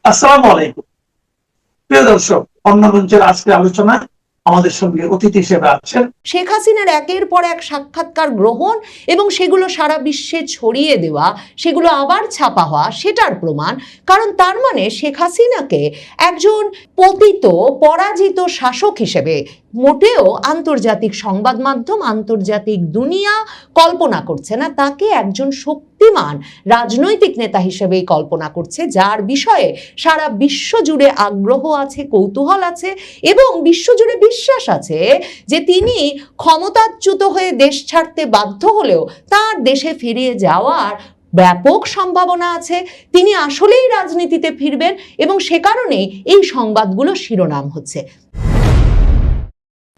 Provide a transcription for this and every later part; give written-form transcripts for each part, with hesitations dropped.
আসসালামু আলাইকুম। প্রিয় দর্শক, অন্য মঞ্চের আজকের আলোচনায় আমাদের সঙ্গে অতিথি হিসেবে আছেন শেখ হাসিনার একের পর এক সাক্ষাৎকার গ্রহণ এবং সেগুলো সারা বিশ্বে ছড়িয়ে দেওয়া, সেগুলো আবার ছাপা হওয়া, সেটার প্রমাণ। কারণ তার মানে শেখ হাসিনাকে একজন পতিত পরাজিত শাসক হিসেবে মোটেও আন্তর্জাতিক সংবাদ মাধ্যম, আন্তর্জাতিক দুনিয়া কল্পনা করছে না। তাকে একজন শক্তিমান রাজনৈতিক নেতা হিসেবেই কল্পনা করছে, যার বিষয়ে সারা বিশ্ব জুড়ে আগ্রহ আছে, কৌতূহল আছে এবং বিশ্বজুড়ে বিশ্বাস আছে যে তিনি ক্ষমতাচ্যুত হয়ে দেশ ছাড়তে বাধ্য হলেও তার দেশে ফিরে যাওয়ার ব্যাপক সম্ভাবনা আছে। তিনি আসলেই রাজনীতিতে ফিরবেন এবং সে কারণেই এই সংবাদগুলো শিরোনাম হচ্ছে।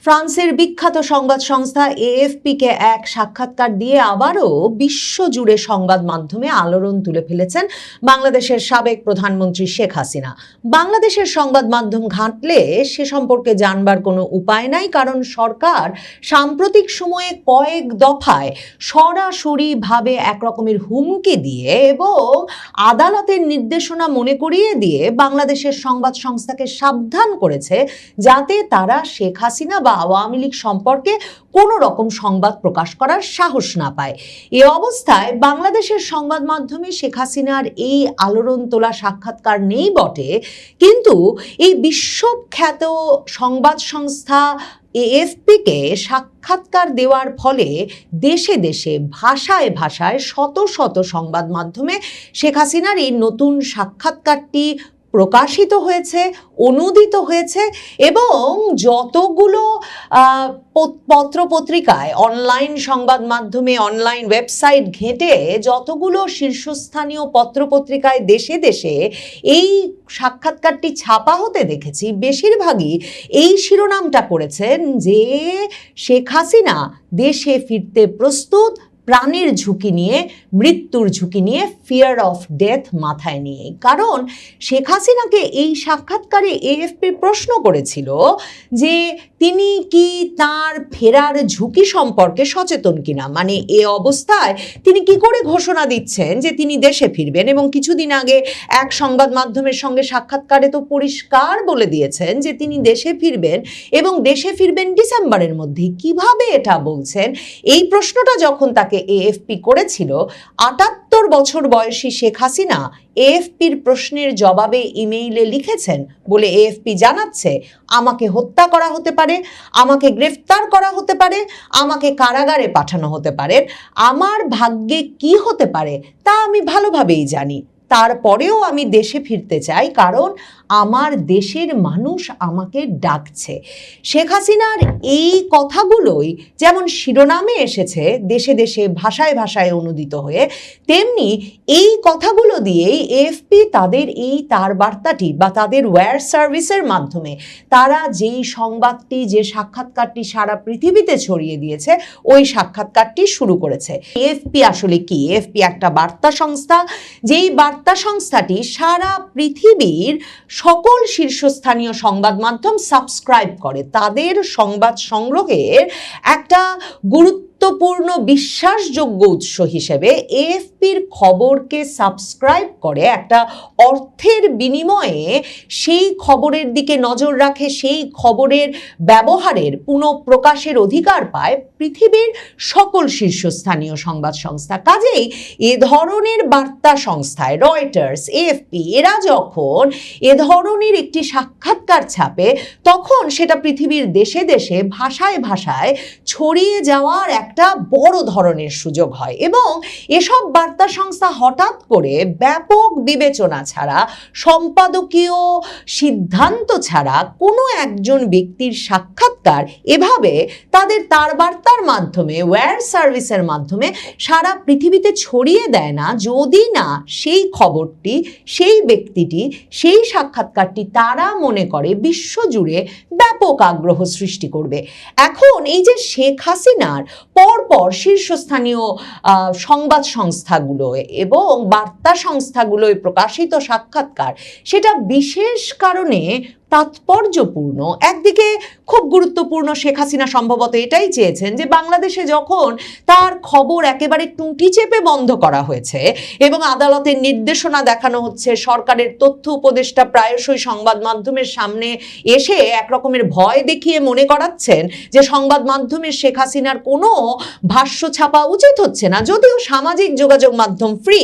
ফ্রান্সের বিখ্যাত সংবাদ সংস্থা এএফপিকে এক সাক্ষাৎকার দিয়ে আবারও বিশ্বজুড়ে সংবাদ মাধ্যমে আলোড়ন তুলে ফেলেছেন বাংলাদেশের সাবেক প্রধানমন্ত্রী শেখ হাসিনা। বাংলাদেশের সংবাদ মাধ্যম ঘাঁটলে সে সম্পর্কে জানবার কোনো উপায় নাই, কারণ সরকার সাম্প্রতিক সময়ে কয়েক দফায় সরাসরিভাবে একরকমের হুমকি দিয়ে এবং আদালতের নির্দেশনা মনে করিয়ে দিয়ে বাংলাদেশের সংবাদ সংস্থাকে সাবধান করেছে যাতে তারা শেখ হাসিনা বা আওয়ামী লীগ সম্পর্কে কোনো রকম সংবাদ প্রকাশ করার সাহস না পায়। এ অবস্থায় বাংলাদেশের সংবাদ মাধ্যমে শেখ হাসিনার এই আলোড়ন তোলা সাক্ষাৎকার নেই বটে, কিন্তু এই বিশ্বখ্যাত সংবাদ সংস্থা এএফপিকে সাক্ষাৎকার দেওয়ার ফলে দেশে দেশে ভাষায় ভাষায় শত শত সংবাদ মাধ্যমে শেখ হাসিনার এই নতুন সাক্ষাৎকারটি প্রকাশিত হয়েছে, অনুদিত হয়েছে এবং যতগুলো পত্রপত্রিকায়, অনলাইন সংবাদ মাধ্যমে, অনলাইন ওয়েবসাইট ঘেঁটে যতগুলো শীর্ষস্থানীয় পত্রপত্রিকায় দেশে দেশে এই সাক্ষাৎকারটি ছাপা হতে দেখেছি, বেশিরভাগই এই শিরোনামটা করেছেন যে শেখ হাসিনা দেশে ফিরতে প্রস্তুত, প্রাণের ঝুঁকি নিয়ে, মৃত্যুর ঝুঁকি নিয়ে, ফিয়ার অফ ডেথ মাথায় নিয়ে। কারণ শেখ হাসিনাকে এই সাক্ষাৎকারে এএফপি প্রশ্ন করেছিল যে তিনি কি তার ফেরার ঝুঁকি সম্পর্কে সচেতন কিনা, মানে এ অবস্থায় তিনি কি করে ঘোষণা দিচ্ছেন যে তিনি দেশে ফিরবেন, এবং কিছুদিন আগে এক সংবাদ মাধ্যমের সঙ্গে সাক্ষাৎকারে তো পরিষ্কার বলে দিয়েছেন যে তিনি দেশে ফিরবেন এবং দেশে ফিরবেন ডিসেম্বরের মধ্যে। কিভাবে এটা বলছেন? এই প্রশ্নটা যখন তাকে এএফপি করেছিল, ৭৮ বছর বয়সী শেখ হাসিনা এএফপির প্রশ্নের জবাবে ইমেইলে লিখেছেন বলে এএফপি জানাচ্ছে, আমাকে হত্যা করা হতে পারে, আমাকে গ্রেফতার করা হতে পারে, আমাকে কারাগারে পাঠানো হতে পারে, আমার ভাগ্যে কি হতে পারে তা আমি ভালোভাবেই জানি। তারপরেও আমি দেশে ফিরতে চাই, কারণ আমার দেশের মানুষ আমাকে ডাকছে। শেখ হাসিনার এই কথাগুলোই যেমন শিরোনামে এসেছে দেশে দেশে ভাষায় ভাষায় অনুদিত হয়ে, তেমনি এই কথাগুলো দিয়েই এএফপি তাদের এই তার বার্তাটি বা তাদের ওয়্যার সার্ভিসের মাধ্যমে তারা যেই সংবাদটি, যে সাক্ষাৎকারটি সারা পৃথিবীতে ছড়িয়ে দিয়েছে, ওই সাক্ষাৎকারটি শুরু করেছে। এএফপি আসলে কি? এএফপি একটা বার্তা সংস্থা, যেই বার্তা সংস্থাটি সারা পৃথিবীর সকল শীর্ষস্থানীয় সংবাদ মাধ্যম সাবস্ক্রাইব করে। তাদের সংবাদ সংগ্রহের একটা গুরুত্বপূর্ণ বিশ্বাসযোগ্য উৎস হিসেবে এএফপির খবরকে সাবস্ক্রাইব করে, একটা অর্থের বিনিময়ে সেই খবরের দিকে নজর রাখে, সেই খবরের ব্যবহারের পুনঃপ্রকাশের অধিকার পায় পৃথিবীর সকল শীর্ষস্থানীয় সংবাদ সংস্থা। কাজেই এ ধরনের বার্তা সংস্থায় রয়টার্স, এএফপি, এরা যখন এ ধরনের একটি সাক্ষাৎকার ছাপে, তখন সেটা পৃথিবীর দেশে দেশে ভাষায় ভাষায় ছড়িয়ে যাওয়ার একটা বড় ধরনের সুযোগ হয় এবং এসব বার্তা সংস্থা হঠাৎ করে ব্যাপক বিবেচনা ছাড়া, সম্পাদকীয় সিদ্ধান্ত ছাড়া কোনো একজন ব্যক্তির সাক্ষাৎকার এভাবে তাদের তার বার্তার মাধ্যমে, ওয়্যার সার্ভিসের মাধ্যমে সারা পৃথিবীতে ছড়িয়ে দেয় না, যদি না সেই খবরটি, সেই ব্যক্তিটি, সেই সাক্ষাৎকারটি তারা মনে করে বিশ্বজুড়ে ব্যাপক আগ্রহ সৃষ্টি করবে। এখন এই যে শেখ হাসিনার পরপর শীর্ষস্থানীয় সংবাদ সংস্থাগুলো এবং বার্তা সংস্থাগুলোয় প্রকাশিত সাক্ষাৎকার, সেটা বিশেষ কারণে তাৎপর্যপূর্ণ। একদিকে খুব গুরুত্বপূর্ণ, শেখ হাসিনা সম্ভবত এটাই চেয়েছেন যে বাংলাদেশে যখন তার খবর একেবারে টুঁটি চেপে বন্ধ করা হয়েছে এবং আদালতের নির্দেশনা দেখানো হচ্ছে, সরকারের তথ্য উপদেষ্টা প্রায়শই সংবাদ মাধ্যমের সামনে এসে একরকমের ভয় দেখিয়ে মনে করাচ্ছেন যে সংবাদ মাধ্যমের শেখ হাসিনার কোনো ভাষ্য ছাপা উচিত হচ্ছে না, যদিও সামাজিক যোগাযোগ মাধ্যম ফ্রি,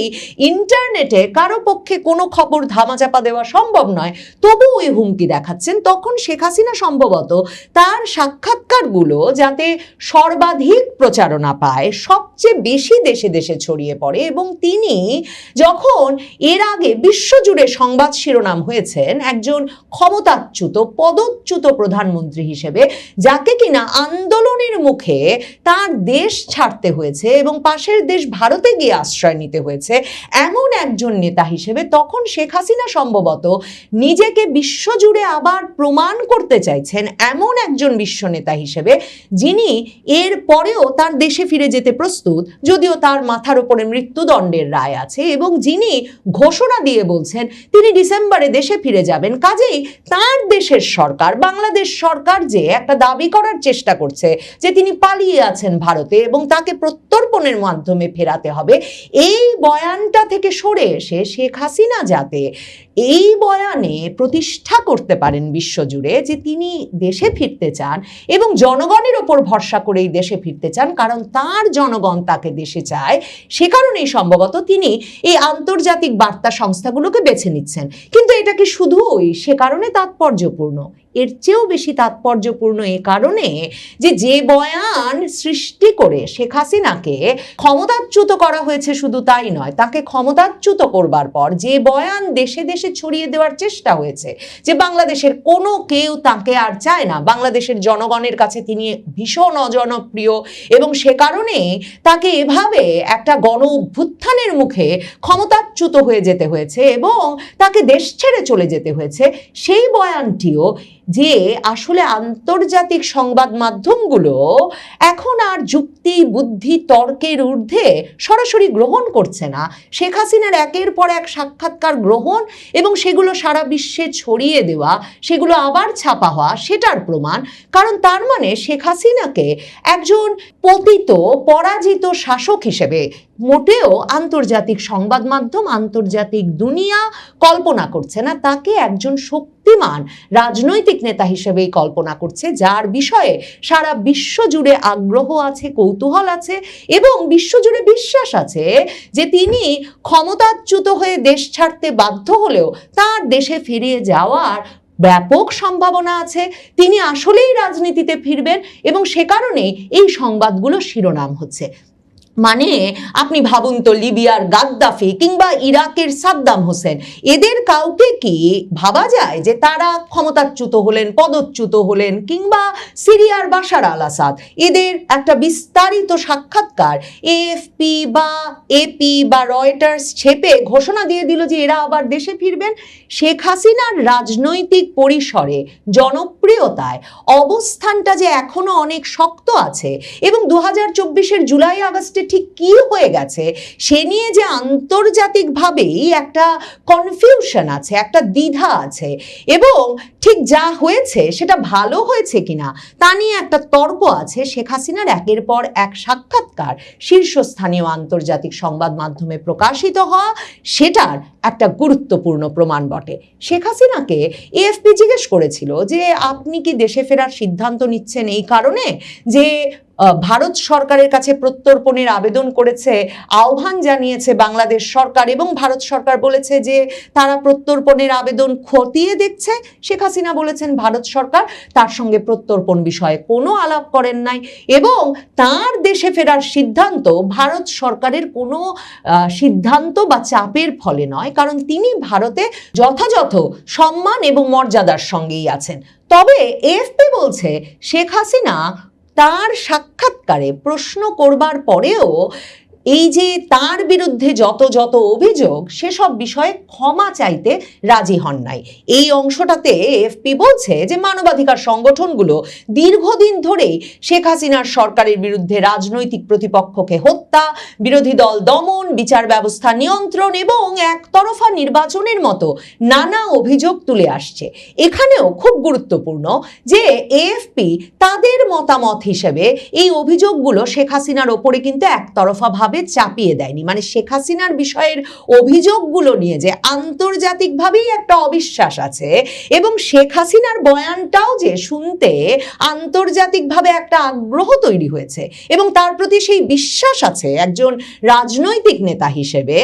ইন্টারনেটে কারো পক্ষে কোনো খবর ধামাচাপা দেওয়া সম্ভব নয়, তবু ওই হুমকি দেখাচ্ছেন। তখন শেখ হাসিনা সম্ভবত তার সাক্ষাৎকারগুলো যাতে সর্বাধিক প্রচারণা পায়, সবচেয়ে বেশি দেশে দেশে ছড়িয়ে পড়ে, এবং তিনি যখন এর আগে বিশ্বজুড়ে সংবাদ শিরোনাম হয়েছেন একজন ক্ষমতাচ্যুত পদচ্যুত প্রধানমন্ত্রী হিসেবে, যাকে কিনা আন্দোলনের মুখে তার দেশ ছাড়তে হয়েছে এবং পাশের দেশ ভারতে গিয়ে আশ্রয় নিতে হয়েছে, এমন একজন নেতা হিসেবে তখন শেখ হাসিনা সম্ভবত নিজেকে বিশ্বজুড়ে আবার প্রমাণ করতে চাইছেন এমন একজন বিশ্ব নেতা হিসেবে, যিনি এর পরেও তার দেশে ফিরে যেতে প্রস্তুত, যদিও তার মাথার উপরে মৃত্যুদণ্ডের রায় আছে, এবং যিনি ঘোষণা দিয়ে বলছেন তিনি ডিসেম্বরে দেশে ফিরে যাবেন। কাজেই তার দেশের সরকার, বাংলাদেশ সরকার, যে একটা দাবি করার চেষ্টা করছে যে তিনি পালিয়ে আছেন ভারতে এবং তাকে প্রত্যর্পণের মাধ্যমে ফেরাতে হবে, এই বয়ানটা থেকে সরে এসে শেখ হাসিনা যাতে এই বয়ানে প্রতিষ্ঠা করতে পারেন বিশ্বজুড়ে যে তিনি দেশে ফিরতে চান এবং জনগণের ওপর ভরসা করেই দেশে ফিরতে চান, কারণ তার জনগণ তাকে দেশে চায়, সে কারণেই সম্ভবত তিনি এই আন্তর্জাতিক বার্তা সংস্থাগুলোকে বেছে নিচ্ছেন। কিন্তু এটা কি শুধুই সে কারণে তাৎপর্যপূর্ণ? এর চেয়েও বেশি তাৎপর্যপূর্ণ এ কারণে যে বয়ান সৃষ্টি করে শেখ হাসিনাকে ক্ষমতাচ্যুত করা হয়েছে, শুধু তাই নয়, তাকে ক্ষমতাচ্যুত করবার পর যে বয়ান দেশে দেশে ছড়িয়ে দেওয়ার চেষ্টা হয়েছে যে বাংলাদেশের কোনো কেউ তাকে আর চায় না, বাংলাদেশের জনগণের কাছে তিনি ভীষণ অজনপ্রিয়, এবং সে কারণে তাকে এভাবে একটা গণ অভ্যুত্থানের মুখে ক্ষমতাচ্যুত হয়ে যেতে হয়েছে এবং তাকে দেশ ছেড়ে চলে যেতে হয়েছে, সেই বয়ানটিও যে আসলে আন্তর্জাতিক সংবাদ মাধ্যমগুলো এখন আর যুক্তি বুদ্ধি তর্কের ঊর্ধ্বে সরাসরি গ্রহণ করছে না, শেখ হাসিনার একের পর এক সাক্ষাৎকার গ্রহণ এবং সেগুলো সারা বিশ্বে ছড়িয়ে দেওয়া, সেগুলো আবার ছাপা হওয়া, সেটার প্রমাণ। কারণ তার মানে শেখ হাসিনাকে একজন পতিত পরাজিত শাসক হিসেবে মোটেও আন্তর্জাতিক সংবাদ মাধ্যম, আন্তর্জাতিক দুনিয়া কল্পনা করছে না, তাকে একজন শক্তিমান রাজনৈতিক নেতা হিসেবেই কল্পনা করছে, যার বিষয়ে সারা বিশ্ব জুড়ে আগ্রহ আছে, কৌতূহল আছে এবং বিশ্বজুড়ে বিশ্বাস আছে যে তিনি ক্ষমতাচ্যুত হয়ে দেশ ছাড়তে বাধ্য হলেও তার দেশে ফিরে যাওয়ার ব্যাপক সম্ভাবনা আছে, তিনি আসলেই রাজনীতিতে ফিরবেন, এবং সে কারণেই এই সংবাদগুলো শিরোনাম হচ্ছে। মানে আপনি ভাবুন তো, লিবিয়ার গাদ্দাফি কিংবা ইরাকের সাদ্দাম হোসেন, এদের কাউকে কি ভাবা যায় যে তারা ক্ষমতাচ্যুত হলেন, পদচ্যুত হলেন, কিংবা সিরিয়ার বাশার আল আসাদ, এদের একটা বিস্তারিত সাক্ষাৎকার এএফপি বা এপি বা রয়টার্স ছেপে ঘোষণা দিয়ে দিল যে এরা আবার দেশে ফিরবেন? শেখ হাসিনার রাজনৈতিক পরিসরে জনপ্রিয়তায় অবস্থানটা যে এখনো অনেক শক্ত আছে, এবং 2024-এর জুলাই আগস্টে ঠিক কি হয়ে গেছে সে নিয়ে যে আন্তর্জাতিকভাবেই একটা কনফিউশন আছে, একটা দ্বিধা আছে, এবং ঠিক যা হয়েছে সেটা ভালো হয়েছে কিনা তা নিয়ে একটা তর্ক আছে, শেখ হাসিনার একের পর এক সাক্ষাৎকার শীর্ষস্থানীয় আন্তর্জাতিক সংবাদ মাধ্যমে প্রকাশিত হওয়া সেটার একটা গুরুত্বপূর্ণ প্রমাণ বটে। শেখ হাসিনাকে এএফপি জিজ্ঞেস করেছিল যে আপনি কি দেশে ফেরার সিদ্ধান্ত নিচ্ছেন এই কারণে যে ভারত সরকারের কাছে প্রত্যর্পণের আবেদন করেছে, আহ্বান জানিয়েছে বাংলাদেশ সরকার, এবং ভারত সরকার বলেছে যে তারা প্রত্যর্পণের আবেদন খতিয়ে দেখছে। শেখ হাসিনা বলেছেন ভারত সরকার তার সঙ্গে প্রত্যর্পণ বিষয়ে কোনো আলাপ করেন নাই, এবং তার দেশে ফেরার সিদ্ধান্ত ভারত সরকারের কোনো সিদ্ধান্ত বা চাপের ফলে নয়, কারণ তিনি ভারতে যথাযথ সম্মান এবং মর্যাদার সঙ্গেই আছেন। তবে এএফপি বলছে শেখ হাসিনা তার সাক্ষাৎকারে প্রশ্ন করবার পরেও এই যে তার বিরুদ্ধে যত যত অভিযোগ সেসব বিষয়ে ক্ষমা চাইতে রাজি হন নাই। এই অংশটাতে এএফপি বলছে যে মানবাধিকার সংগঠনগুলো দীর্ঘদিন ধরেই শেখ হাসিনার সরকারের বিরুদ্ধে রাজনৈতিক প্রতিপক্ষকে হত্যা, বিরোধী দল দমন, বিচার ব্যবস্থা নিয়ন্ত্রণ এবং একতরফা নির্বাচনের মতো নানা অভিযোগ তুলে আসছে। এখানেও খুব গুরুত্বপূর্ণ যে এএফপি তাদের মতামত হিসেবে এই অভিযোগগুলো শেখ হাসিনার ওপরে কিন্তু একতরফা ভাবে চাপিয়ে দেয়নি। মানে শেখ হাসিনার বিষয়ের অভিযোগগুলো নিয়ে যে আন্তর্জাতিকভাবেই একটা অবিশ্বাস আছে এবং শেখ হাসিনার বয়ানটাও যে শুনতে আন্তর্জাতিকভাবে একটা আগ্রহ তৈরি হয়েছে এবং তার প্রতি সেই বিশ্বাস আছে একজন রাজনৈতিক নেতা হিসেবে,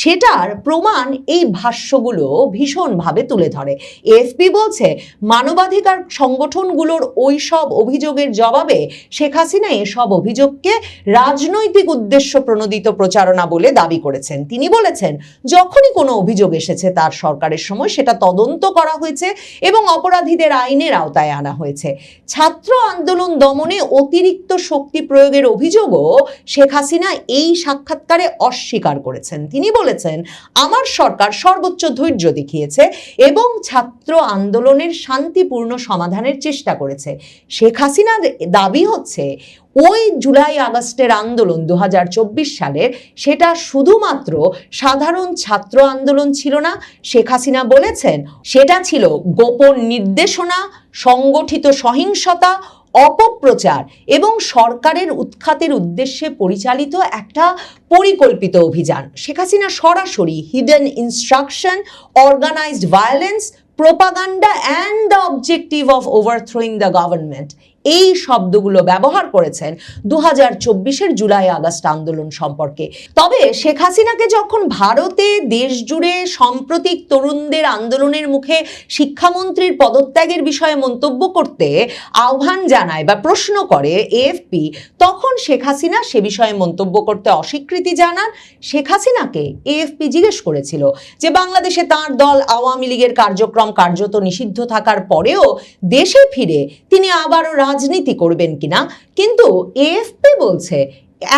সেটার প্রমাণ এই ভাষ্যগুলো ভীষণভাবে তুলে ধরে। এএফপি বলছে মানবাধিকার সংগঠনগুলোর ওই সব অভিযোগের জবাবে শেখ হাসিনা এসব অভিযোগকে রাজনৈতিক উদ্দেশ্য প্রণোদিত প্রচারণা বলে দাবি করেছেন। তিনি বলেছেন যখনই কোনো অভিযোগ এসেছে তার সরকারের সময় সেটা তদন্ত করা হয়েছে এবং অপরাধীদের আইনের আওতায় আনা হয়েছে। ছাত্র আন্দোলন দমনে অতিরিক্ত শক্তি প্রয়োগের অভিযোগও শেখ হাসিনা এই সাক্ষাৎকারে অস্বীকার করেছেন। তিনি বলেছেন আমার সরকার সর্বোচ্চ ধৈর্য দেখিয়েছে এবং ছাত্র আন্দোলনের শান্তিপূর্ণ সমাধানের চেষ্টা করেছে। শেখ হাসিনার দাবি হচ্ছে ওই জুলাই আগস্টের আন্দোলন 2024 সালের সেটা শুধুমাত্র সাধারণ ছাত্র আন্দোলন ছিল না। শেখ হাসিনা বলেছেন সেটা ছিল গোপন নির্দেশনা, সংগঠিত সহিংসতা, অপপ্রচার এবং সরকারের উৎখাতের উদ্দেশ্যে পরিচালিত একটা পরিকল্পিত অভিযান। শেখ হাসিনা সরাসরি hidden instruction, organised violence, propaganda and the objective of overthrowing the government এই শব্দগুলো ব্যবহার করেছেন 2024-এর জুলাই আগস্ট আন্দোলন সম্পর্কে। তবে শেখ হাসিনাকে যখন ভারতে দেশ জুড়ে সাম্প্রতিক তরুণদের আন্দোলনের মুখে শিক্ষামন্ত্রীর পদত্যাগের বিষয়ে মন্তব্য করতে আহ্বান জানায় বা প্রশ্ন করে এএফপি, তখন শেখ হাসিনা সে বিষয়ে মন্তব্য করতে অস্বীকৃতি জানান। শেখ হাসিনাকে এএফপি জিজ্ঞেস করেছিল যে বাংলাদেশে তার দল আওয়ামী লীগের কার্যক্রম কার্যত নিষিদ্ধ থাকার পরেও দেশে ফিরে তিনি আবারও রাজনীতি করবেন কিনা, কিন্তু এএফপি বলছে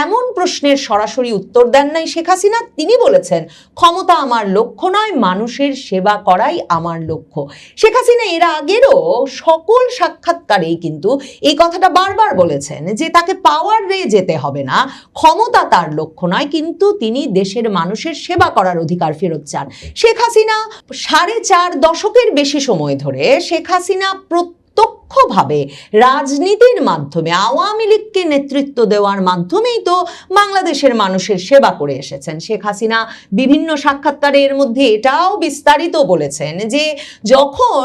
এমন প্রশ্নের সরাসরি উত্তর দেন নাই শেখ হাসিনা। তিনি বলেছেন ক্ষমতা আমার লক্ষ্য নয়, মানুষের সেবা করাই আমার লক্ষ্য। শেখ হাসিনা এর আগেরও সকল সাক্ষাৎকারেই কিন্তু এই কথাটা বারবার বলেছেন যে তাকে পাওয়ারে যেতে হবে না, ক্ষমতা তার লক্ষ্য নয়, কিন্তু তিনি দেশের মানুষের সেবা করার অধিকার ফেরত চান। শেখ হাসিনা 4.5 দশকের বেশি সময় ধরে শেখ হাসিনা প্রত্যক্ষভাবে রাজনীতির মাধ্যমে আওয়ামী লীগকে নেতৃত্ব দেওয়ার মাধ্যমেই তো বাংলাদেশের মানুষের সেবা করে এসেছেন। শেখ হাসিনা বিভিন্ন সাক্ষাৎকারে এর মধ্যে এটাও বিস্তারিত বলেছেন যে যখন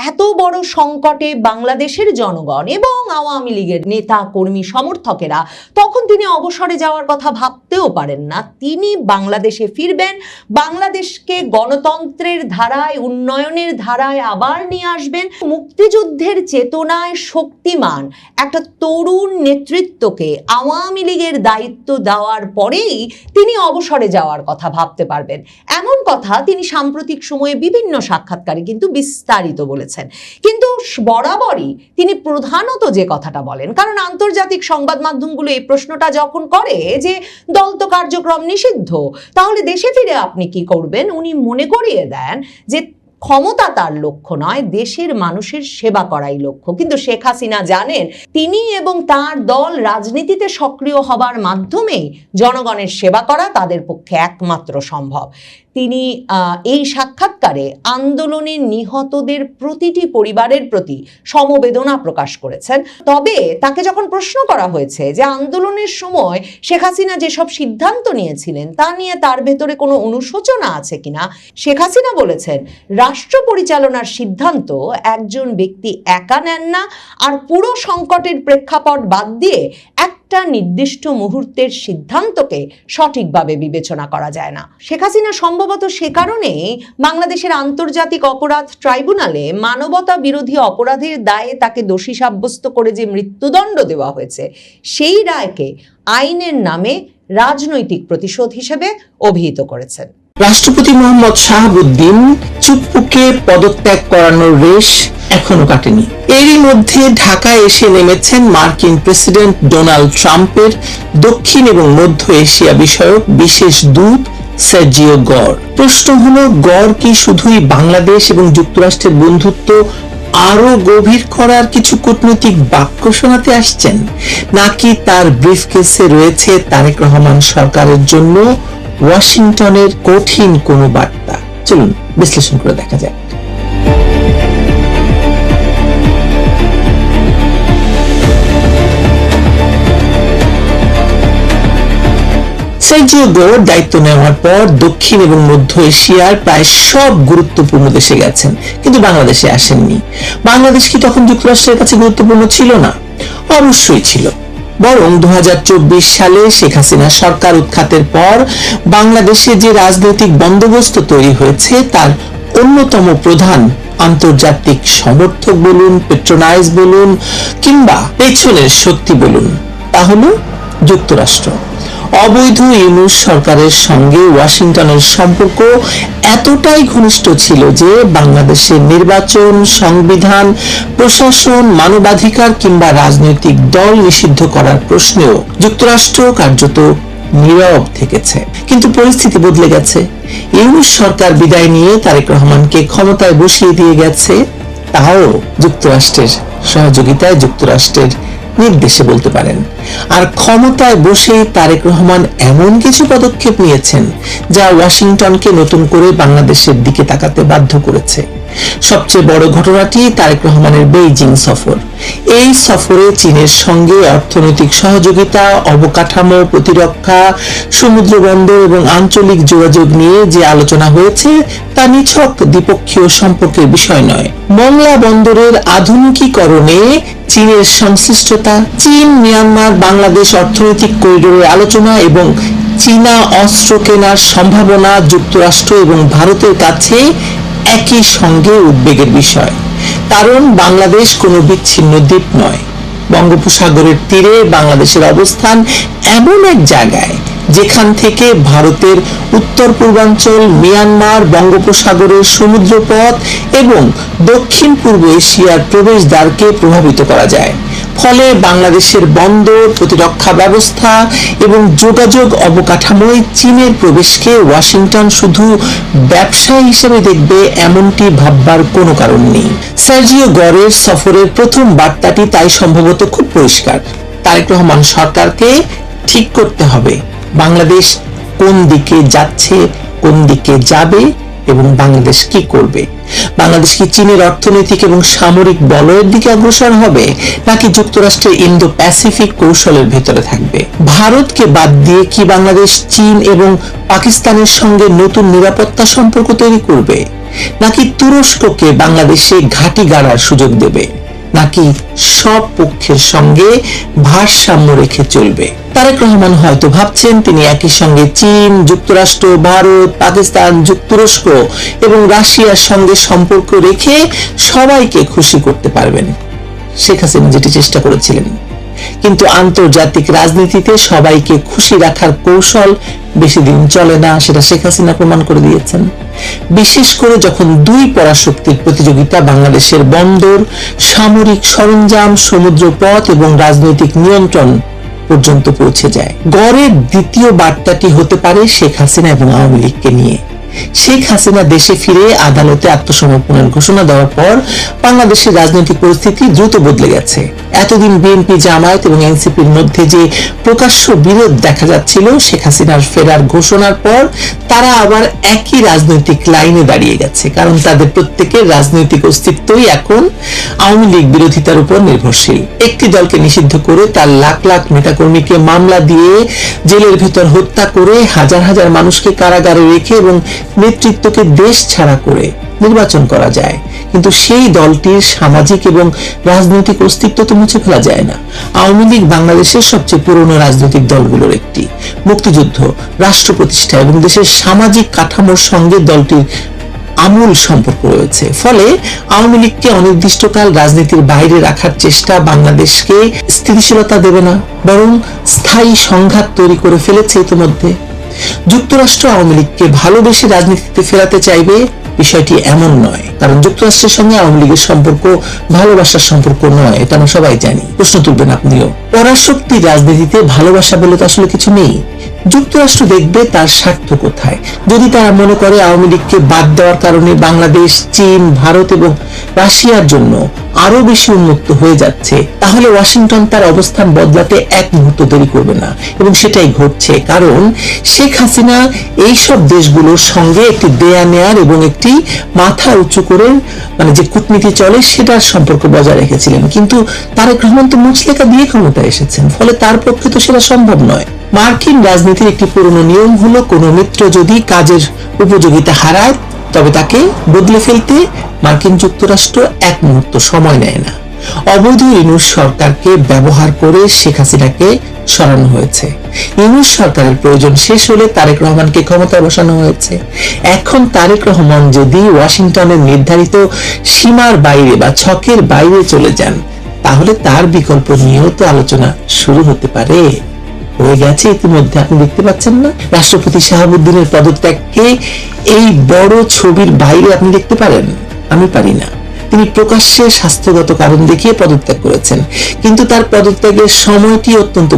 এত বড় সংকটে বাংলাদেশের জনগণ এবং আওয়ামী লীগের নেতা কর্মী সমর্থকেরা, তখন তিনি অবসরে যাওয়ার কথা ভাবতেও পারেন না। তিনি বাংলাদেশে ফিরবেন, বাংলাদেশকে গণতন্ত্রের ধারায়, উন্নয়নের ধারায় আবার নিয়ে আসবেন, মুক্তিযুদ্ধের চেতনায় শক্তিমান একটা তরুণ নেতৃত্বকে আওয়ামী লীগের দায়িত্ব দেওয়ার পরেই তিনি অবসরে যাওয়ার কথা ভাবতে পারবেন। এমন কথা তিনি সাম্প্রতিক সময়ে বিভিন্ন সাক্ষাৎকারে কিন্তু বিস্তারিত বলেছেন। কিন্তু বরাবরই তিনি প্রধানত যে কথাটা বলেন, কারণ আন্তর্জাতিক সংবাদ মাধ্যমগুলো এই প্রশ্নটা যখন করে যে দল তো কার্যক্রম নিষিদ্ধ, তাহলে দেশে ফিরে আপনি কি করবেন, উনি মনে করিয়ে দেন যে ক্ষমতা তার লক্ষ্য নয়, দেশের মানুষের সেবা করাই লক্ষ্য। কিন্তু শেখ হাসিনা জানেন তিনি এবং তার দল রাজনীতিতে সক্রিয় হবার মাধ্যমেই জনগণের সেবা করা তাদের পক্ষে একমাত্র সম্ভব। তিনি এই সাক্ষাৎকারে আন্দোলনে নিহতদের প্রতিটি পরিবারের প্রতি সমবেদনা প্রকাশ করেছেন। তবে তাকে যখন প্রশ্ন করা হয়েছে যে আন্দোলনের সময় শেখ হাসিনা যেসব সিদ্ধান্ত নিয়েছিলেন তা নিয়ে তার ভেতরে কোনো অনুশোচনা আছে কিনা, শেখ হাসিনা বলেছেন রাষ্ট্র পরিচালনার সিদ্ধান্ত একজন ব্যক্তি একা নেন না, আর পুরো সংকটের প্রেক্ষাপট বাদ দিয়ে একটা নির্দিষ্ট মুহূর্তের সিদ্ধান্তকে সঠিকভাবে বিবেচনা করা যায় না। শেখ হাসিনা সম্ভবত সে কারণেই বাংলাদেশের আন্তর্জাতিক অপরাধ ট্রাইব্যুনালে মানবতা বিরোধী অপরাধের দায়ে তাকে দোষী সাব্যস্ত করে যে মৃত্যুদণ্ড দেওয়া হয়েছে সেই রায়কে আইনের নামে রাজনৈতিক প্রতিশোধ হিসেবে অভিহিত করেছেন। রাষ্ট্রপতি মোহাম্মদ শাহাবুদ্দিন চুপ্পুকে পদত্যাগ করানোর রেশ এখনো কাটেনি। এরই মধ্যে ঢাকায় এসে নেমেছেন মার্কিন প্রেসিডেন্ট ডোনাল্ড ট্রাম্পের দক্ষিণ এবং মধ্য এশিয়া বিষয়ক বিশেষ দূত সার্জিও গর। প্রশ্ন হলো, গর কি শুধুই বাংলাদেশ এবং যুক্তরাষ্ট্রের বন্ধুত্ব আরো গভীর করার কিছু কূটনৈতিক বাক্য শোনাতে আসছেন, নাকি তার ব্রিফকেসে রয়েছে তারেক রহমান সরকারের জন্য ওয়াশিংটনের কঠিন কোনো বার্তা? চলুন বিশ্লেষণ করে দেখা যাক। সার্জিও গর দায়িত্ব নেওয়ার পর দক্ষিণ এবং মধ্য এশিয়ার প্রায় সব গুরুত্বপূর্ণ দেশে গেছেন, কিন্তু বাংলাদেশে আসেননি। বাংলাদেশ কি তখন যুক্তরাষ্ট্রের কাছে গুরুত্বপূর্ণ ছিল না? অবশ্যই ছিল। বরং 2024 সালে শেখ হাসিনা সরকার উৎখাতের পর বাংলাদেশে যে রাজনৈতিক বন্দোবস্ত তৈরি হয়েছে তার অন্যতম প্রধান আন্তর্জাতিক সমর্থক বলুন, পেট্রোনাইজ বলুন, কিংবা পেছনের শক্তি বলুন, তা হলো যুক্তরাষ্ট্র। অবৈধ ইউনূস সরকারের সঙ্গে ওয়াশিংটনের সম্পর্ক এতটাই ঘনিষ্ঠ ছিল যে বাংলাদেশের নির্বাচন, সংবিধান, প্রশাসন, মানবাধিকার কিংবা রাজনৈতিক দল নিষিদ্ধ করার প্রশ্নেও যুক্তরাষ্ট্র কার্যত নীরব থেকেছে। কিন্তু পরিস্থিতি বদলে গেছে। ইউনূস সরকার বিদায় নিয়ে তারেক রহমানকে ক্ষমতায় বসিয়ে দিয়ে গেছে, তাও যুক্তরাষ্ট্রের সহযোগিতায়, যুক্তরাষ্ট্রের নির্দেশে বলতে পারেন। আর ক্ষমতায় বসে তারেক রহমান এমন কিছু পদক্ষেপ নিয়েছেন যা ওয়াশিংটনকে নতুন করে বাংলাদেশের দিকে তাকাতে বাধ্য করেছে। সবচেয়ে বড় ঘটনাটি তারেক রহমানের বেইজিং সফর। এই সফরে চীনের সঙ্গে অর্থনৈতিক সহযোগিতা, অবকাঠামো, প্রতিরক্ষা, সমুদ্র বন্দর এবং আঞ্চলিক যোগাযোগ নিয়ে যে আলোচনা হয়েছে তা নিছক দ্বিপক্ষীয় সম্পর্কের বিষয় নয়। মংলা বন্দরের আধুনিকীকরণে চীনের সংশ্লিষ্টতা, চীন মিয়ানমার বাংলাদেশ অর্থনৈতিক করিডোরের আলোচনা এবং চীনা অস্ত্র কেনার সম্ভাবনা যুক্তরাষ্ট্র এবং ভারতের কাছে একই সঙ্গে উদ্বেগের বিষয়। কারণ বাংলাদেশ কোনো বিচ্ছিন্ন দ্বীপ নয়। বঙ্গোপসাগরের তীরে বাংলাদেশের অবস্থান এমন এক জায়গায় যেখান থেকে ভারতের উত্তর পূর্বাঞ্চল, মিয়ানমার, বঙ্গোপসাগরের সমুদ্রপথ এবং দক্ষিণ পূর্ব এশিয়ার প্রবেশদ্বারকে প্রভাবিত করা যায়। ফলে বাংলাদেশের বন্দর, প্রতিরক্ষা ব্যবস্থা এবং যোগাযোগ অবকাঠামোয় চীনের প্রবেশকে ওয়াশিংটন শুধু ব্যবসায়ী হিসেবে দেখবে এমনটি ভাববার কোনো কারণ নেই। সার্জিও গরের সফরের প্রথম বার্তাটি তাই সম্ভবত খুব পরিষ্কার। তারেক রহমান সরকারকে ঠিক করতে হবে বাংলাদেশ কোন দিকে যাচ্ছে, কোন দিকে যাবে এবং বাংলাদেশ কি করবে। বাংলাদেশ কি চীনের অর্থনৈতিক এবং সামরিক বলয়ের দিকে অগ্রসর হবে, নাকি যুক্তরাষ্ট্রের ইন্দো প্যাসিফিক কৌশলের ভেতরে থাকবে? ভারতকে বাদ দিয়ে কি বাংলাদেশ চীন এবং পাকিস্তানের সঙ্গে নতুন নিরাপত্তা সম্পর্ক তৈরি করবে, নাকি তুরস্ককে বাংলাদেশে ঘাঁটি গাড়ার সুযোগ দেবে, নাকি সব পক্ষের সঙ্গে ভারসাম্য রেখে চলবে? তারেক রহমান হয়তো ভাবছেন তিনি একই সঙ্গে চীন, যুক্তরাষ্ট্র, ভারত, পাকিস্তান, তুরস্ক এবং রাশিয়ার সঙ্গে সম্পর্ক রেখে সবাইকে খুশি করতে পারবেন। শেখ হাসিনা যেটি চেষ্টা করেছিলেন। কিন্তু আন্তর্জাতিক রাজনীতিতে সবাইকে খুশি রাখার কৌশল বেশি দিন চলে না, সেটা শেখ হাসিনা প্রমাণ করে দিয়েছেন। বিশেষ করে যখন দুই পরাশক্তির প্রতিযোগিতা বাংলাদেশের বন্দর, সামরিক সরঞ্জাম, সমুদ্রপথ এবং রাজনৈতিক নিয়ন্ত্রণ পর্যন্ত পৌঁছে যায়। গড়ের দ্বিতীয় বার্তাটি হতে পারে শেখ হাসিনা এবং আওয়ামী লীগকে নিয়ে। শেখ হাসিনা দেশে ফিরে আদালতে আত্মসমর্পণের ঘোষণা দেওয়ার পর বাংলাদেশের রাজনৈতিক পরিস্থিতি দ্রুত বদলে গেছে। এতদিন বিএনপি, জামায়াত এবং এনসিপির মধ্যে যে প্রকাশ্য বিরোধ দেখা যাচ্ছিল, শেখ হাসিনার ফেরার ঘোষণার পর তারা আবার একই রাজনৈতিক লাইনে দাঁড়িয়ে গেছে। কারণ তাদের প্রত্যেকের রাজনৈতিক অস্তিত্বই এখন আওয়ামী লীগ বিরোধিতার উপর নির্ভরশীল। একটি দলকে নিষিদ্ধ করে তার লাখ লাখ নেতাকর্মীকে মামলা দিয়ে জেলের ভেতর হত্যা করে হাজার হাজার মানুষকে কারাগারে রেখে এবং নেতৃত্বকে দেশ ছাড়া করে নির্বাচন করা যায়, কিন্তু সেই দলটির সামাজিক এবং রাজনৈতিক অস্তিত্ব তো মুছে ফেলা যায় না। আওয়ামী লীগ বাংলাদেশের সবচেয়ে পুরনো রাজনৈতিক দলগুলোর একটি। মুক্তিযুদ্ধ, রাষ্ট্র প্রতিষ্ঠা এবং দেশের সামাজিক কাঠামোর সঙ্গে দলটির আমূল সম্পর্ক রয়েছে। ফলে আওয়ামী লীগকে অনির্দিষ্টকাল রাজনীতির বাইরে রাখার চেষ্টা বাংলাদেশকে স্থিতিশীলতা দেবে না, বরং স্থায়ী সংঘাত তৈরি করে ফেলেছে ইতিমধ্যে। যুক্তরাষ্ট্র আওয়ামী লীগকে ভালোবেসে রাজনীতিতে ফেরাতে চাইবে, বিষয়টি এমন নয়, কারণ যুক্তরাষ্ট্রের সঙ্গে আওয়ামী লীগের সম্পর্ক ভালোবাসার সম্পর্ক নয়, এটা আমরা সবাই জানি। প্রশ্ন তুলবেন আপনিও। পরাশক্তি রাজনীতিতে ভালোবাসা বলে তো আসলে কিছু নেই। যুক্তরাষ্ট্র দেখবে তার স্বার্থ কোথায়। যদি তারা মনে করে আওয়ামী লীগকে বাদ দেওয়ার কারণে বাংলাদেশ, চীন, ভারত এবং রাশিয়ার জন্য আরো বেশি উন্মুক্ত হয়ে যাচ্ছে, তাহলে ওয়াশিংটন তার অবস্থান বদলাতে এক মুহূর্ত দেরি করবে না, এবং সেটাই ঘটছে। কারণ শেখ হাসিনা এইসব দেশগুলোর সঙ্গে একটি দেয়া নেয়ার এবং একটি মাথা উঁচু করে যে কূটনীতি চলে সেটার সম্পর্ক বজায় রেখেছিলেন। কিন্তু তারেক রহমান তো মুচলেকা দিয়ে ক্ষমতায় এসেছেন, ফলে তার পক্ষে তো সেটা সম্ভব নয়। মার্কিন রাজনীতির একটি পুরনো নিয়ম হলো, কোন মিত্র যদি কাজের উপযোগিতা হারায় তবে তাকে বদলে ফেলতে মার্কিন যুক্তরাষ্ট্র এক মুহূর্ত সময় নেয় না। অবৈধ ইউনূস সরকারকে ব্যবহার করে শেখ হাসিনাকে সরানো হয়েছে। ইউনূস সরকারের প্রয়োজন শেষ হলে তারেক রহমানকে ক্ষমতায় বসানো হয়েছে। এখন তারেক রহমান যদি ওয়াশিংটনের নির্ধারিত সীমার বাইরে বা ছকের বাইরে চলে যান, তাহলে তার বিকল্প নিয়েও তো আলোচনা শুরু হতে পারে। হয়ে গেছে ইতিমধ্যে, আপনি দেখতে পাচ্ছেন না? রাষ্ট্রপতি শাহাবুদ্দিনের পদত্যাগকে এই বড় ছবির বাইরে আপনি দেখতে পারেন? আমি পারি না। তিনি প্রকাশ্যে স্বাস্থ্যগত কারণ দেখিয়ে পদত্যাগ করেছেন, কিন্তু তার পদত্যাগের সময়টি অত্যন্ত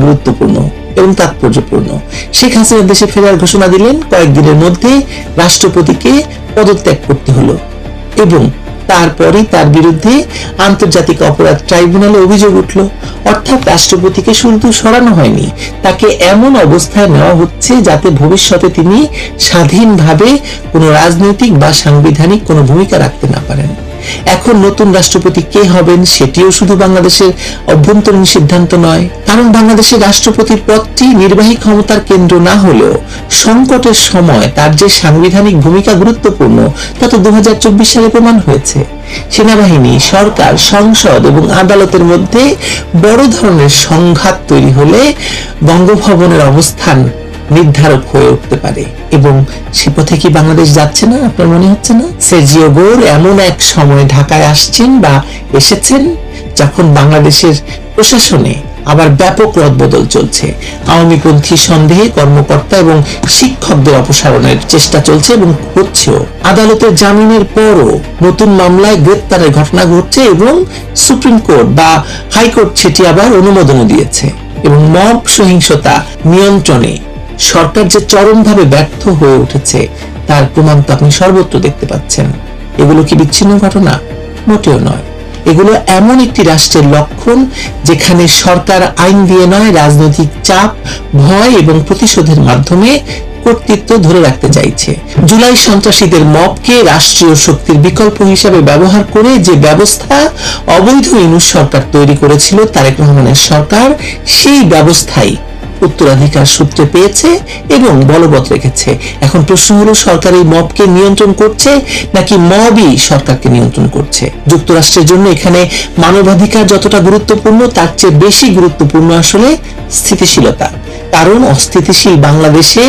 গুরুত্বপূর্ণ এবং তাৎপর্যপূর্ণ। শেখ হাসিনা দেশে ফেরার ঘোষণা দিলেন, কয়েকদিনের মধ্যে রাষ্ট্রপতিকে পদত্যাগ করতে হলো, এবং তারপরে তার বিরুদ্ধে আন্তর্জাতিক অপরাধ ট্রাইব্যুনালে অভিযোগ উঠল। অর্থাৎ রাষ্ট্রপতিকে শুধু সরানো হয়নি, তাকে এমন অবস্থায় নেওয়া হচ্ছে যাতে ভবিষ্যতে তিনি স্বাধীনভাবে কোনো রাজনৈতিক বা সাংবিধানিক কোনো ভূমিকা রাখতে না পারেন। এখন নতুন রাষ্ট্রপতি কে হবেন সেটিও শুধু বাংলাদেশের অভ্যন্তরীণ সিদ্ধান্ত নয়, কারণ বাংলাদেশের রাষ্ট্রপতির পদটি নির্বাহী ক্ষমতার কেন্দ্র না হলেও সংকটের সময় তার যে সাংবিধানিক ভূমিকা গুরুত্বপূর্ণ তা তো 2024 সালে প্রমাণ হয়েছে। সেনাবাহিনী, সরকার, সংসদ এবং আদালতের মধ্যে বড় ধরনের সংঘাত তৈরি হলে বঙ্গভবনের অবস্থান নির্ধারক হয়ে উঠতে পারে, এবং সে পথে কি বাংলাদেশ যাচ্ছে না? আপনার মনে হচ্ছে না? সের্জিও গোর এমন এক সময় ঢাকায় আসছেন বা এসেছেন যখন বাংলাদেশের প্রশাসনে আবার ব্যাপক রদবদল চলছে। আওয়ামীপন্থী সন্দেহে কর্মকর্তা এবং শিক্ষকদের অপসারণের চেষ্টা চলছে এবং হচ্ছেও। আদালতের জামিনের পরও নতুন মামলায় গ্রেপ্তারের ঘটনা ঘটছে, এবং সুপ্রিম কোর্ট বা হাইকোর্ট সেটি আবার অনুমোদনও দিয়েছে। এবং মব সহিংসতা নিয়ন্ত্রণে সরকার যে চরমভাবে ব্যর্থ হয়ে উঠেছে তার প্রমাণ তো আপনি সর্বত্র দেখতে পাচ্ছেন। এগুলো কি বিচ্ছিন্ন ঘটনা? মোটেও নয়। এগুলো এমন একটি রাষ্ট্রের লক্ষণ যেখানে সরকার আইন দিয়ে নয়, রাজনৈতিক চাপ, ভয় এবং প্রতিশোধের মাধ্যমে কর্তৃত্ব ধরে রাখতে চাইছে। জুলাই সন্ত্রাসীদের মবকে রাষ্ট্রীয় শক্তির বিকল্প হিসাবে ব্যবহার করে যে ব্যবস্থা অবৈধ ইউনূস সরকার তৈরি করেছিল তারেক রহমানের সরকার, সেই ব্যবস্থাই উত্তরাধিকার সূত্রে পেয়েছে এবং বলবৎ রেখেছে। এখন প্রশ্ন হলো, সরকার এই মবকে নিয়ন্ত্রণ করছে নাকি মবই সরকারকে নিয়ন্ত্রণ করছে? যুক্তরাষ্ট্রের জন্য এখানে মানবাধিকার যতটা গুরুত্বপূর্ণ, তার চেয়ে বেশি গুরুত্বপূর্ণ আসলে স্থিতিশীলতা। কারণ অস্থিতিশীল বাংলাদেশে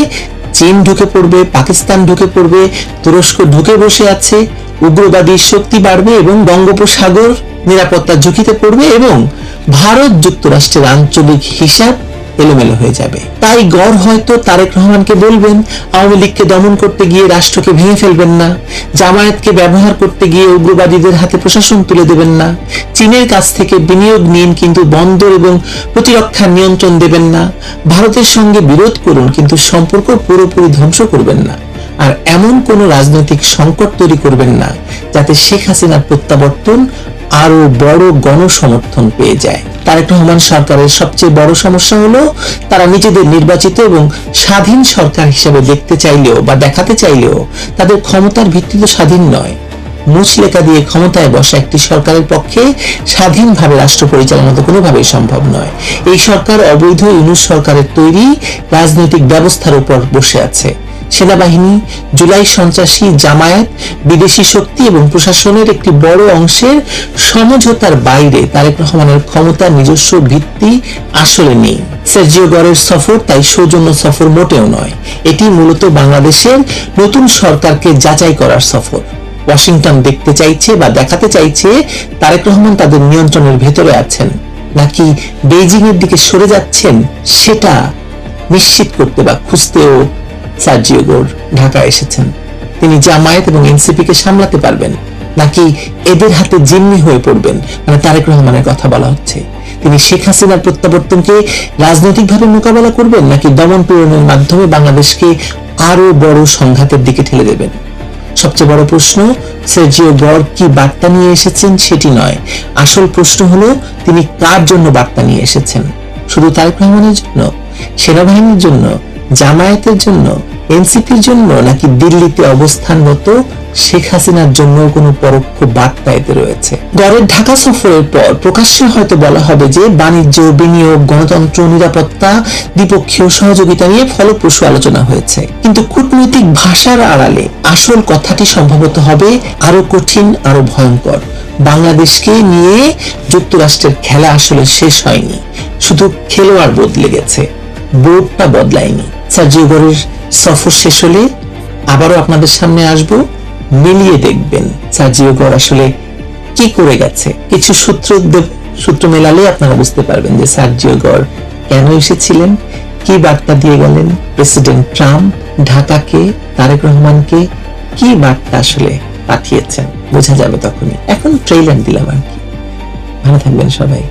চীন ঢুকে পড়বে, পাকিস্তান ঢুকে পড়বে, তুরস্ক ঢুকে বসে আছে, উগ্রবাদী শক্তি বাড়বে এবং বঙ্গোপসাগর নিরাপত্তার ঝুঁকিতে পড়বে, এবং ভারত যুক্তরাষ্ট্রের আঞ্চলিক হিসাব এলোমেলো হয়ে যাবে। তাই গড় হয়তো তারেক রহমানকে বলবেন, আওয়ামী লীগকে দমন করতে গিয়ে রাষ্ট্রকে ভেঙে ফেলবেন না, জামায়াতকে ব্যবহার করতে গিয়ে উগ্রবাদীদের হাতে প্রশাসন তুলে দেবেন না, চীনের কাছ থেকে বিনিয়োগ নিন কিন্তু বন্দর এবং প্রতিরক্ষা নিয়ন্ত্রণ দেবেন না, ভারতের সঙ্গে বিরোধ করুন কিন্তু সম্পর্ক পুরোপুরি ধ্বংস করবেন না, আর এমন কোন রাজনৈতিক সংকট তৈরি করবেন না যাতে শেখ হাসিনার প্রত্যাবর্তন আরো বড় গণসমর্থন পেয়ে যায়। তারেক রহমান সরকারের সবচেয়ে বড় সমস্যা হলো, তারা নিজেদের নির্বাচিত এবং স্বাধীন সরকার হিসেবে দেখতে চাইলেও বা দেখাতে চাইলেও তাদের ক্ষমতার ভিত্তি তো স্বাধীন নয়। মুচলেকা দিয়ে ক্ষমতায় বসা একটি সরকারের পক্ষে স্বাধীনভাবে রাষ্ট্র পরিচালনা তো কোনোভাবেই সম্ভব নয়। এই সরকার অবৈধ ইউনূস সরকারের তৈরি রাজনৈতিক ব্যবস্থার উপর বসে আছে। সেনাবাহিনী, জুলাই সন্ত্রাসী, জামায়াত, বিদেশি শক্তি এবং প্রশাসনের একটি বড় অংশের সমঝোতার বাইরে তারেক রহমানের ক্ষমতার নিজস্ব ভিত্তি আসলে নেই। সের্জিও গোরের সফর তাই সৌজন্য সফর মোটেও নয়। এটি মূলত বাংলাদেশের নতুন সরকারকে যাচাই করার সফর। ওয়াশিংটন দেখতে চাইছে বা দেখাতে চাইছে তারেক রহমান তাদের নিয়ন্ত্রণের ভেতরে আছেন নাকি বেইজিং এর দিকে সরে যাচ্ছেন, সেটা নিশ্চিত করতে বা খুঁজতেও সার্জিও গোর ঢাকা এসেছেন। তিনি জামায়াত এবং এনসিপি কে সামলাতে পারবেন, নাকি এদের হাতে জিম্মি হয়ে পড়বেন, মানে তারেক রহমানের কথা বলা হচ্ছে। তিনি শেখ হাসিনার প্রত্যাবর্তনকে রাজনৈতিকভাবে মোকাবেলা করবেন, নাকি দমন পীড়নের মাধ্যমে বাংলাদেশকে আরো বড় সংঘাতের দিকে ঠেলে দেবেন। সবচেয়ে বড় প্রশ্ন, সার্জিও গর কি বার্তা নিয়ে এসেছেন সেটি নয়, আসল প্রশ্ন হলো তিনি কার জন্য বার্তা নিয়ে এসেছেন। শুধু তারেক রহমানের জন্য, সেনাবাহিনীর জন্য, জামায়াতের জন্য, এনসিপির জন্য, নাকি দিল্লিতে অবস্থানরত শেখ হাসিনার জন্য কোনো পরোক্ষ বার্তা এতে রয়েছে। গড়ের ঢাকা সফরের পর প্রকাশ্যে হয়তো বলা হবে যে বাণিজ্য, বিনিয়োগ, গণতন্ত্র, নিরাপত্তা, দ্বিপক্ষীয় সহযোগিতা নিয়ে ফলপ্রসূ আলোচনা হয়েছে, কিন্তু কূটনৈতিক ভাষার আড়ালে আসল কথাটি সম্ভবত হবে আরো কঠিন, আরো ভয়ঙ্কর। বাংলাদেশকে নিয়ে যুক্তরাষ্ট্রের খেলা আসলে শেষ হয়নি, শুধু খেলোয়াড় বদলে গেছে, বোর্ডটা বদলায়নি। সার্জিও গরের সফর শেষ হলে আবারও আপনাদের সামনে আসব, মিলিয়ে দেখবেন সার্জিও গর আসলে কি করে গেছে। কিছু সূত্র মেলালে আপনারা বুঝতে পারবেন যে সার্জিও গর কেন এসেছিলেন, কি বার্তা দিয়ে গেলেন প্রেসিডেন্ট ট্রাম্প ঢাকাকে, তারেক রহমানকে কি বার্তা আসলে পাঠিয়েছেন, বোঝা যাবে তখনই। এখন ট্রেইলার দিলাম আর কি। ভালো থাকবেন সবাই।